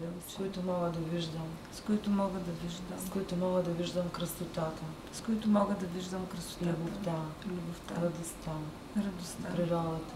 очи, с които мога да виждам, с които мога да виждам, с които мога да виждам красотата, с които мога да виждам красотата, любовта, радостта, природата,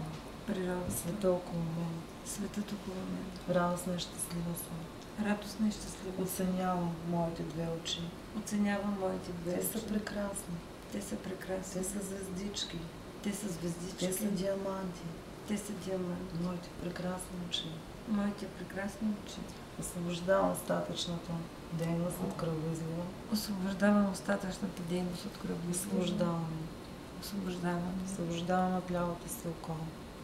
света около мен. светът около мен. Радостна и щастлива съм. Радостна и щастлива. Оценявам моите две очи. Оценявам моите две очи. Те са прекрасни. Те са прекрасни. Те са звездички. Те са звездички. Те са диаманти. Те са диаманти. Моите прекрасни очи. Моите прекрасни очи. Освобождавам остатъчната дейност от кръвоизлива. Освобождавам остатъчната дейност от кръвоизлива. Освобождавам. Освобождавам. Освобождавам от лявото си око.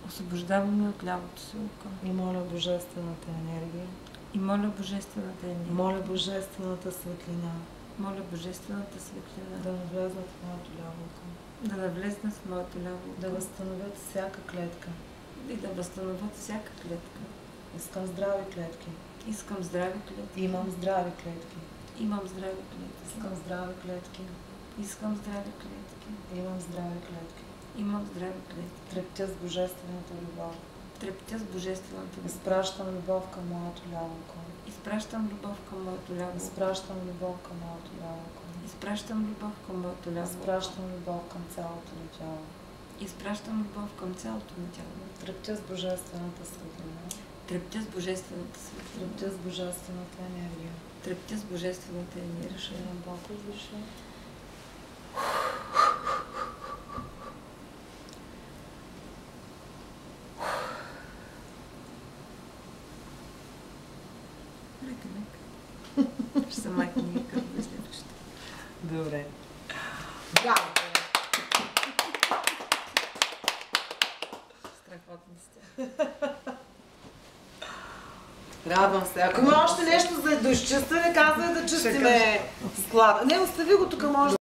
Освобождавам от лявото си око. И моля Божествената енергия. И моля Божествената енергия. Моля Божествената светлина. Моля Божествената светлина. Да навлезнат в моето ляво око. Да навлезнат в моето ляво око. Да възстановят всяка клетка. И да възстановят всяка клетка. Искам здрави клетки. Искам здрави клетки. Имам здрави клетки. Имам здрави клетки. Искам здрави клетки. Искам здрави клетки. Имам здрави клетки. Имам здрави клетки. Трептя с Божествената любов. Трептя с Божествената любов. Изпращам любов към моето ляво око. Изпращам любов към моето ляво око. Изпращам любов към моето ляво око. Изпращам любов към моето ляво око. Изпращам любов към цялото ми тяло. Изпращам любов към цялото ми тяло. Трептя с Божествената светлина. Трептя с Божествената светлина. Трептя с Божествената енергия. Трептя с Божествената енергия. Дишай дълбоко, издишай. Лека. Ще се майка ни като безлепчета. Добре. Страхотни сте. Радвам се. Ако има още нещо за изчистване, казвай да чистиме склада. Не, остави го тук, може